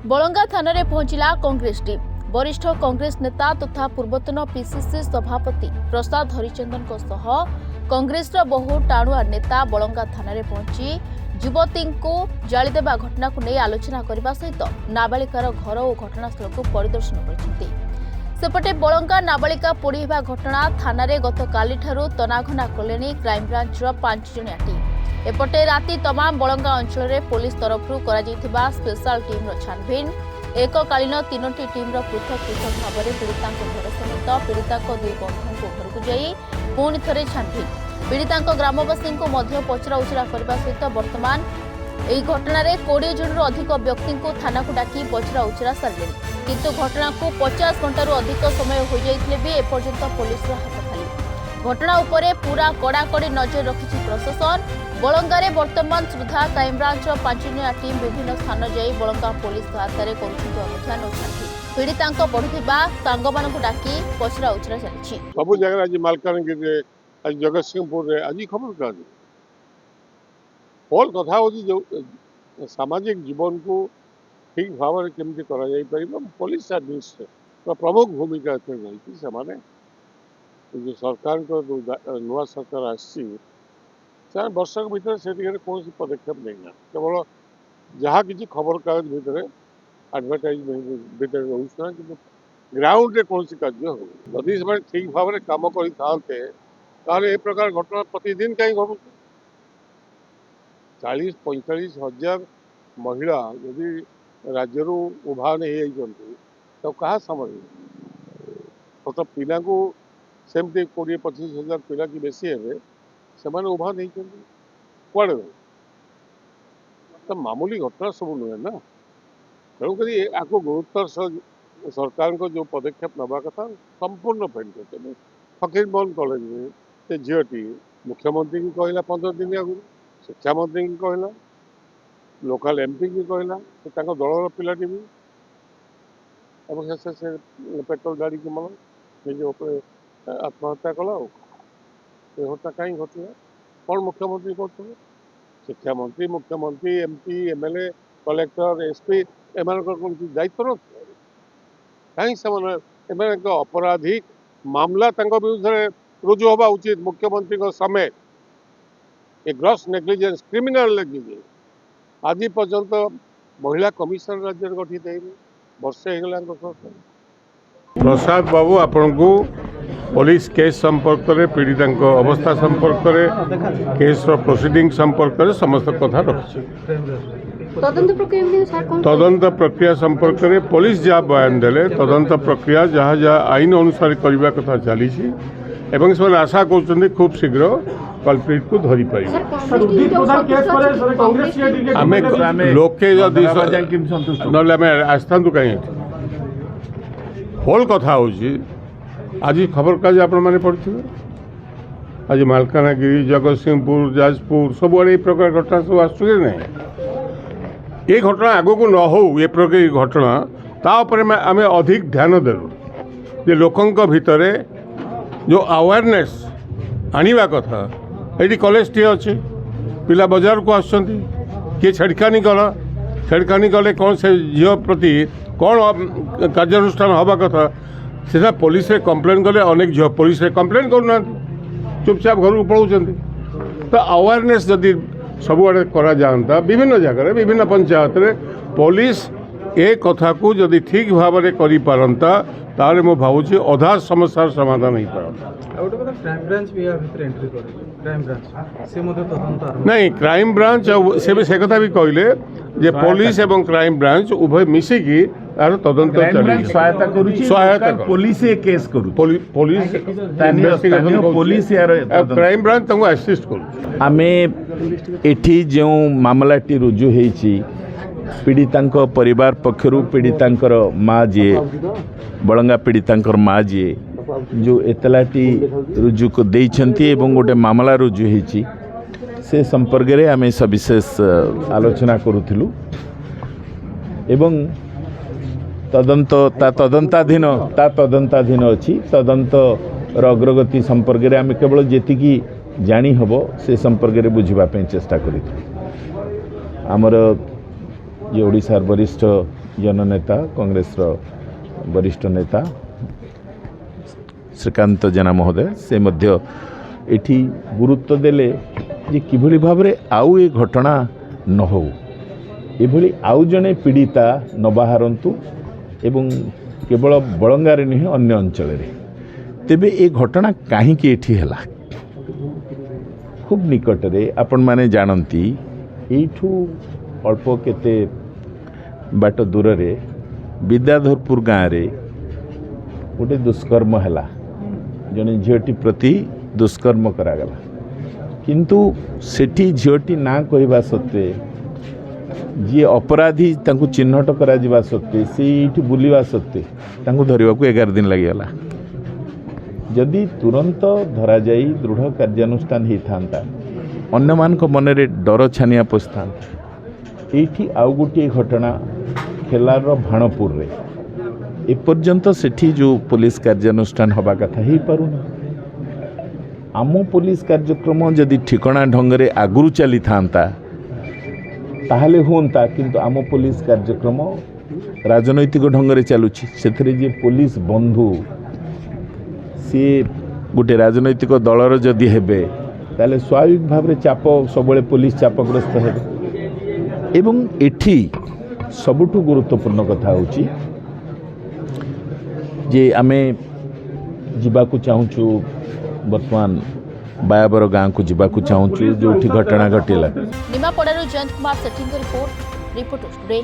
बलंगा थाना रे पहुंचला कांग्रेस टीम। वरिष्ठ कांग्रेस नेता तथा पूर्वतन पीसीसी सभापति प्रसाद हरिचंदन कांग्रेस बहु टाणुआ नेता बलंगा थाना रे पहुंची युवती को जालीदेवा घटना को नहीं आलोचना करने सहित नाबालिकार घर और घटनास्थल को परिदर्शन करछन्ती। सेपटे बलंगा नाबालिका पोड़ी हेबा घटना थाना रे गतकाली ठारू तनाघना कलेनी क्राइमब्रांच 5 जणिया टीम। एपटे राति तमाम बलंगा अंचल रे पुलिस तरफ स्पेशल टीम रो छानभिन एककालीन 3टी टीम रो पृथक पृथक भाव में पीड़िता घर समेत पीड़िता दुई बंधु घर को जाई पुणी थे छानभिन पीड़िता ग्रामवासी को पचरा उचरा करने सहित वर्तमान यह घटना 20 जन अधिक व्यक्ति को थाना को डाकी पचरा उचरा सारे किंतु घटना को 50 घंटा अधिक समय हो जाइए भी एपर्यंत पुलिस हाथ खाली। घटना उपरे पूरा कड़ाकड़ी नजर रखिछि प्रशासन। बलंगारे वर्तमान सुधा क्राइमब्रांच 5 जणिया टीम विभिन्न स्थान जाई बलंगा पुलिस सहायतार अनुधान पीड़िता बढ़ुवा सांग मान डाकी पचरा उचरा चली सब जगह आज मालकानगिरी आज जगतसिंहपुर आज खबर का होल कथा हो सामाजिक जीवन को ठीक भाव में केमती कर पुलिस एडमिनिस्ट्रेशन प्रमुख भूमिका नहीं जो सरकार नुआ सरकार आसी वर्षक भितर से कौन पदक्षेप नहीं केवल जहाँ किसी खबर कागज भितर एडभर्टाइजमेंट भितर रोना कि ग्राउंड रे कौन कार्य हो जदि से ठीक भाव में कम करते प्रकार घटना प्रतिदिन कहीं घटू 40-45 हजार महिला यदि राज्य उभा नहीं तो क्या समझ छोट पिला को सेमती 20-25 हजार पिला की बेसी है से उभा नहीं कड़े तो मामूली घटना सब नुहे ना तेणुक आपको गुरुत्वर सरकार को जो पदक्षेप नवा कथा संपूर्ण फेल कर फकीरमोहन कॉलेज में से झीटी मुख्यमंत्री की कहला 15 दिन आगु शिक्षा मंत्री की कहला लोकल एमपी की कहला दलर पिलाटी भी से पेट्रोल गाड़ी की मन निजे आत्महत्या कला घटना कहीं घटना कौन मुख्यमंत्री कर शिक्षा मंत्री मुख्यमंत्री एमपी एमएलए कलेक्टर एसपी एम कौन दायित्व कहीं से अपराधिक मामला विरुद्ध रुजु हवा उचित मुख्यमंत्री समेत ए ग्रॉस नेग्लिजेंस क्रिमिनल नेग्लिजेंस आज पर्यंत महिला कमिशन राज्य गठित वर्षे हो प्रसाद बाबू आपण को पुलिस केस संपर्क में पीड़िता अवस्था संपर्क में केस प्रोसीडिंग संपर्क में समस्त कथा रखी तदंत प्रक्रिया संपर्क में पुलिस जहाँ बयान देले तदंत प्रक्रिया जहाँ जहाँ आईन अनुसार करने कथा चली से आशा कर खूब शीघ्र कल्प्रिट को धरी पारे लोके आस्था कहीं होल कथा हो आज खबर काज आपने पढ़े आज मालकानगिरी जगतसिंहपुर जाजपुर सबुआड़े प्रकार घटना सब आसुए ना ये घटना आग को न हो ये प्रकार घटना तापर आम अधिक ध्यान देलु जे लोकंक भितर जो अवेयरनेस आनिबा कथा ये कॉलेज टी अच्छे पिला बाजार को आसुँच किए छेड़खानी कले कौन से झील प्रति कौन कार्यानुष्ठान हवा कथा सीधा पुलिस कंप्लेन कले अनेक झील पुलिस कंप्लेन करना चुपचाप घर को पलाउं तो अवेयरनेस जदि सबुआड़े करा जाता विभिन्न जगह विभिन्न पंचायत रे पुलिस ए कथा को जदि ठीक भाव में करि पारंता तारे मो भावुची अधा समस्यार समाधान नहीं पारंता नहीं क्राइम ब्रांच से कथा भी कहले जे पुलिस एवं क्राइम ब्रांच उभय मिसिकी यार तदंत सहायता पुलिस केस करू पुलिस पुलिस यार क्राइम ब्रांच तंगो असिस्ट करू आमे एठी जो मामलाटी रुजु हेची पीड़िता परिवार पक्षर पीड़िता माँ जी बलंगा पीड़िता माँ जी जो एतलाटी रुजु को देइछंती एवं गोटे मामला रुजु हेची से संपर्क में आम सविशेष आलोचना करूथिलु एवं तदंताधीन अच्छी तदंत अग्रगति संपर्क में आम केवल जेतिकी जानी हबो से संपर्क में बुझापी चेष्टा करी आमर जे ओडिशार वरिष्ठ जननेता कांग्रेस वरिष्ठ नेता श्रीकांत जेना महोदय से मध्य एठी गुरुत्व देले जे किभली भाव रे आउ ए घटना न हो एभली आउ जने पीड़िता न बाहरंतु एवं केवल बलंगारे नुहे अन्य अंचल तेबे ए घटना कहीं एला खूब निकट रे आपण माने जानती एठू अल्प केते बाट दूर रे विद्याधरपुर गाँव रे गोटे दुष्कर्म हैला जने झीटी प्रति दुष्कर्म करागला किंतु सेठी झीटी ना कहवा सत्वे जी अपराधी तांकु चिन्हट करा जिबा सत्वे से बुलवा सत्वे तांकु धरिबा को 11 दिन लगिगला जदि तुरंत धरा जाई दृढ़ कार्यानुष्ठान होता अन्य मानक मन रे डर छानिया पशा एठी आउ गोटे घटना खेलार भाणपुर रे एपर्यंत सेठी जो पुलिस कार्यानुष्ठान हवा कथा ही पारुना आम पुलिस कार्यक्रम जदि ठिकणा ढंग रे आगुरु चली थांता ताहले होंता किंतु आम पुलिस कार्यक्रम राजनैतिक ढंग रे चलुछि सेथरे जे पुलिस बंधु सी गोटे राजनैतिक दलर जदि हेबे ताले स्वाभाविक भाव रे चाप सबले पुलिस चापग्रस्त हेबे एवं एठी सबुठु गुरुत्वपूर्ण कथा होची जे आमे जिबाकू चाहूचु वर्तमान बायाबर गाँव को जिबाकू चाहूचु जोठी घटना घटिला निमापड़ारू जयंत कुमार सेठी रिपोर्ट टुडे।